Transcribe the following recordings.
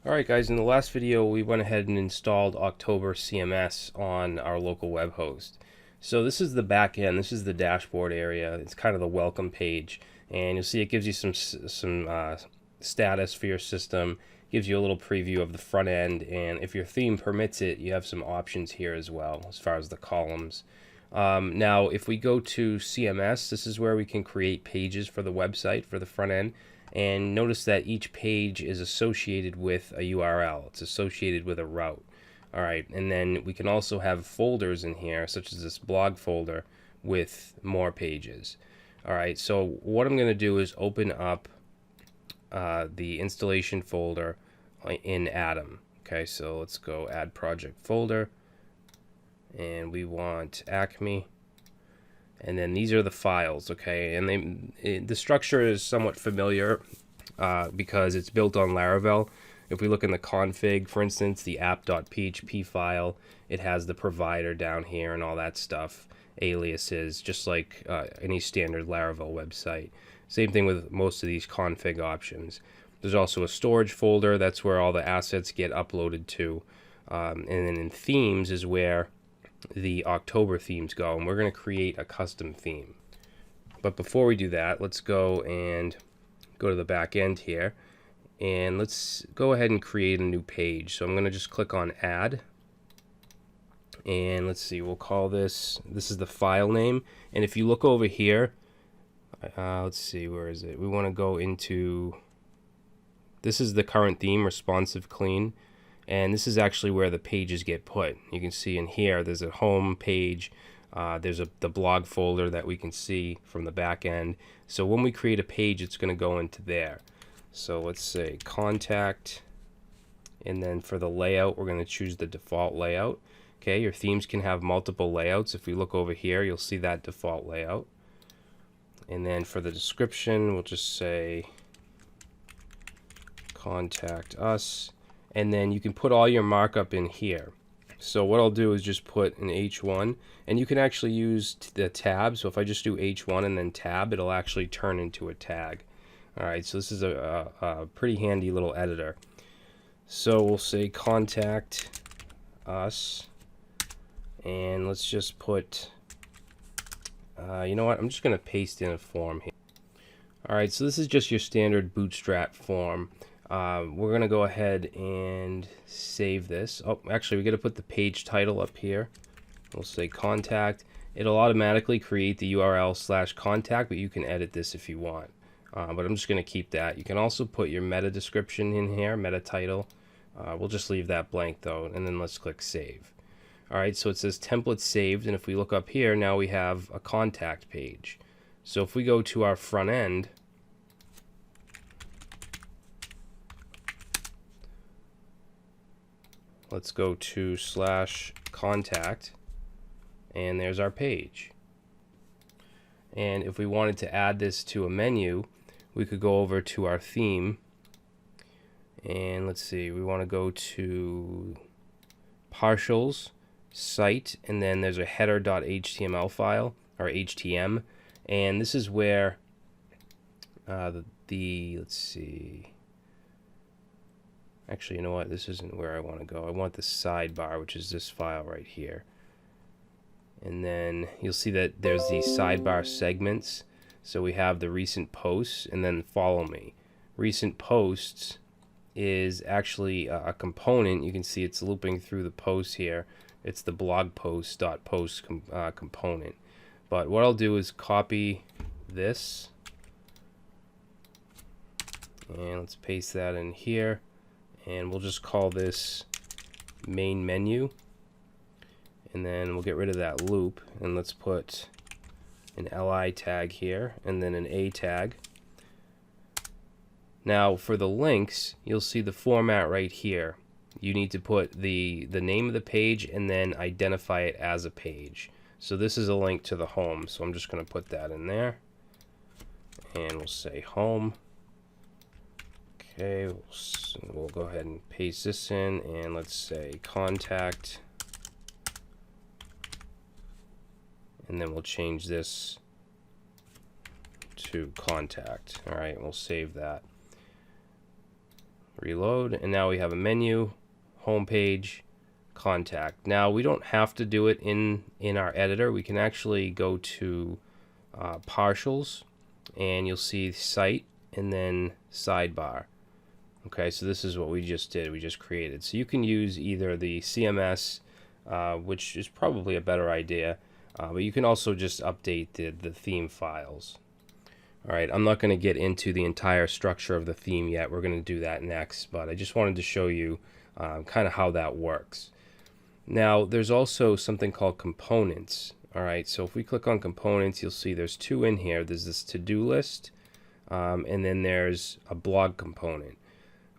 Alright guys, in the last video we went ahead and installed October CMS on our local web host. So this is the back end, this is the dashboard area, it's kind of the welcome page, and you'll see it gives you some status for your system, gives you a little preview of the front end, and if your theme permits it, you have some options here as well as far as the columns. Now if we go to CMS, this is where we can create pages for the website for the front end. And notice that each page is associated with a URL. It's associated with a route. Alright, and then we can also have folders in here, such as this blog folder with more pages. Alright, so what I'm going to do is open up the installation folder in Atom. Okay, so let's go add project folder, and we want Acme. And then these are the files, okay, and the structure is somewhat familiar because it's built on Laravel. If we look in the config, for instance, the app.php file, it has the provider down here and all that stuff, aliases, just like any standard Laravel website. Same thing with most of these config options. There's also a storage folder, that's where all the assets get uploaded to, and then in themes is where the October themes go, and we're going to create a custom theme. But before we do that, let's go to the back end here, and let's go ahead and create a new page. So I'm going to just click on add, and let's see, we'll call this is the file name. And if you look over here, let's see, where is it? We want to go into, this is the current theme, responsive clean. And this is actually where the pages get put. You can see in here there's a home page, there's the blog folder that we can see from the back end. So when we create a page, it's going to go into there. So let's say contact, and then for the layout we're going to choose the default layout. Okay, your themes can have multiple layouts. If we look over here, you'll see that default layout. And then for the description, we'll just say contact us. And then you can put all your markup in here. So what I'll do is just put an H1, and you can actually use the tab. So if I just do H1 and then tab, it'll actually turn into a tag. Alright, so this is a pretty handy little editor. So we'll say contact us, and let's just put, you know what, I'm just going to paste in a form here. Alright, so this is just your standard Bootstrap form. We're going to go ahead and save this. Oh, actually, we got to put the page title up here. We'll say contact. It'll automatically create the URL/contact, but you can edit this if you want. But I'm just going to keep that. You can also put your meta description in here, meta title. We'll just leave that blank though, and then let's click save. Alright, so it says template saved, and if we look up here, now we have a contact page. So if we go to our front end, let's go to /contact, and there's our page. And if we wanted to add this to a menu, we could go over to our theme, and let's see, we want to go to partials, site, and then there's a header.html file, or HTM, and this is where let's see, actually, you know what? This isn't where I want to go. I want the sidebar, which is this file right here. And then you'll see that there's these sidebar segments. So we have the recent posts, and then follow me. Recent posts is actually a component. You can see it's looping through the posts here. It's the blog post.post component. But what I'll do is copy this, and let's paste that in here. And we'll just call this main menu, and then we'll get rid of that loop, and let's put an li tag here and then an a tag. Now for the links, you'll see the format right here. You need to put the name of the page and then identify it as a page. So this is a link to the home, so I'm just going to put that in there, and we'll say home. Okay, we'll go ahead and paste this in, and let's say contact, and then we'll change this to contact. Alright, we'll save that. reload, and now we have a menu, home page, contact. Now we don't have to do it in our editor. We can actually go to partials, and you'll see site and then sidebar. Okay, so this is what we just did. We just created. So you can use either the CMS, which is probably a better idea, but you can also just update the theme files. All right, I'm not going to get into the entire structure of the theme yet. We're going to do that next, but I just wanted to show you kind of how that works. Now, there's also something called components. All right, so if we click on components, you'll see there's two in here. There's this to-do list, and then there's a blog component.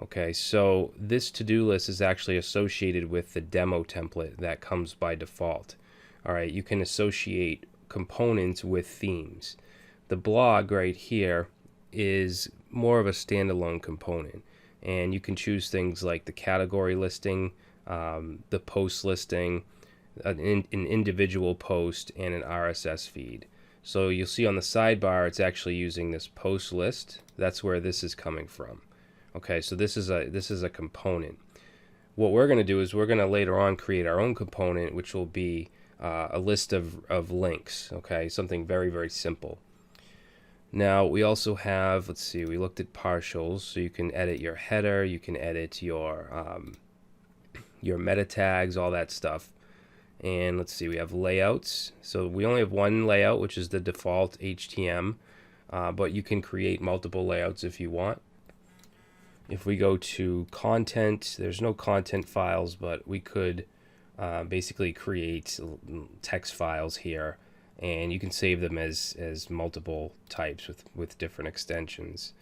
Okay, so this to-do list is actually associated with the demo template that comes by default. All right, you can associate components with themes. The blog right here is more of a standalone component, and you can choose things like the category listing, the post listing, an individual post, and an RSS feed. So you'll see on the sidebar it's actually using this post list. That's where this is coming from. Okay, so this is a component. What we're going to do is we're going to later on create our own component, which will be a list of links. Okay, something very, very simple. Now we also have, let's see, we looked at partials, so you can edit your header, you can edit your meta tags, all that stuff. And let's see, we have layouts. So we only have one layout, which is the default HTML, but you can create multiple layouts if you want. If we go to content, there's no content files, but we could basically create text files here, and you can save them as multiple types with different extensions.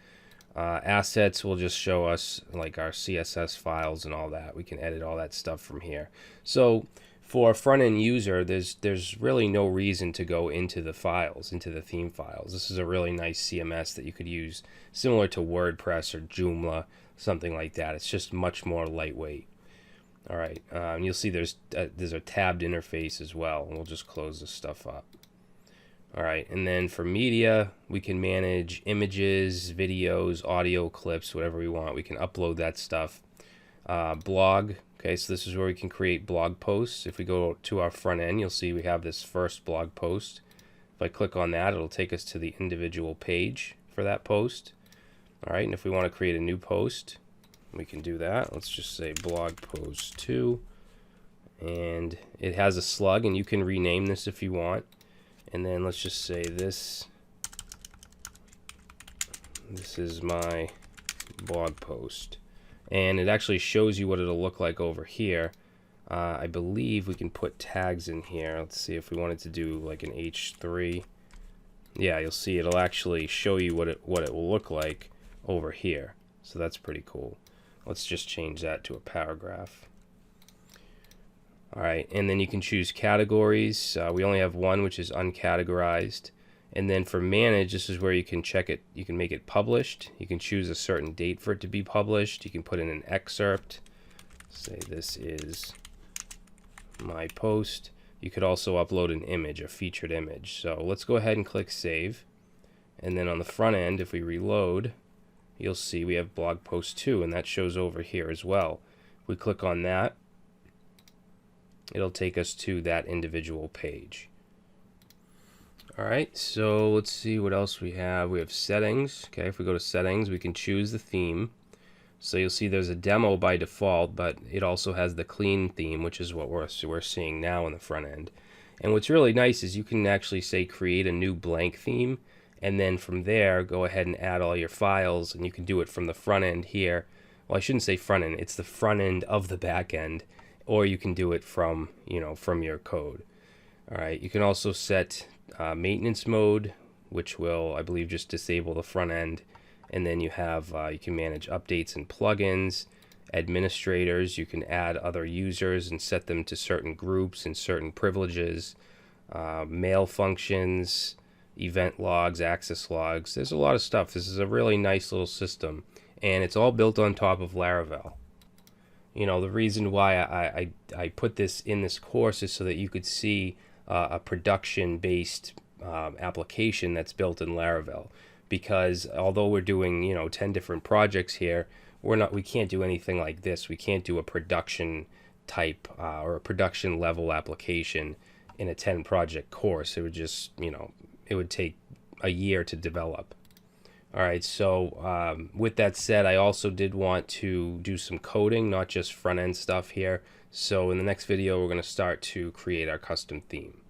Assets will just show us like our CSS files and all that. We can edit all that stuff from here. So for a front-end user, there's really no reason to go into the files, into the theme files. This is a really nice CMS that you could use similar to WordPress or Joomla, something like that. It's just much more lightweight. All right, and you'll see there's a tabbed interface as well, and we'll just close this stuff up. All right, and then for media, we can manage images, videos, audio clips, whatever we want. We can upload that stuff. Blog, okay, so this is where we can create blog posts. If we go to our front end, you'll see we have this first blog post. If I click on that, it'll take us to the individual page for that post. All right, and if we want to create a new post, we can do that. Let's just say blog post 2, and it has a slug, and you can rename this if you want. And then let's just say this is my blog post, and it actually shows you what it'll look like over here. I believe we can put tags in here. Let's see if we wanted to do like an H3. Yeah, you'll see it'll actually show you what it will look like over here. So that's pretty cool. Let's just change that to a paragraph. All right, and then you can choose categories. We only have one, which is uncategorized. And then for manage, this is where you can check it. You can make it published. You can choose a certain date for it to be published. You can put in an excerpt. Say this is my post. You could also upload an image, a featured image. So let's go ahead and click save. And then on the front end, if we reload, you'll see we have blog post 2, and that shows over here as well. If we click on that, it'll take us to that individual page. All right, so let's see what else we have. We have settings. Okay, if we go to settings, we can choose the theme. So you'll see there's a demo by default, but it also has the clean theme, which is what we're seeing now in the front end. And what's really nice is you can actually say create a new blank theme, and then from there go ahead and add all your files, and you can do it from the front end here. Well, I shouldn't say front end, it's the front end of the back end, or you can do it from, from your code. All right, you can also set maintenance mode, which will, I believe, just disable the front end. And then you have, you can manage updates and plugins, administrators. You can add other users and set them to certain groups and certain privileges, mail functions, event logs, access logs. There's a lot of stuff. This is a really nice little system, and it's all built on top of Laravel. The reason why I put this in this course is so that you could see a production-based application that's built in Laravel. Because although we're doing 10 different projects here, we can't do anything like this. We can't do a production type or a production level application in a 10 project course. It would just, it would take a year to develop. All right, so with that said, I also did want to do some coding, not just front end stuff here. So in the next video, we're going to start to create our custom theme.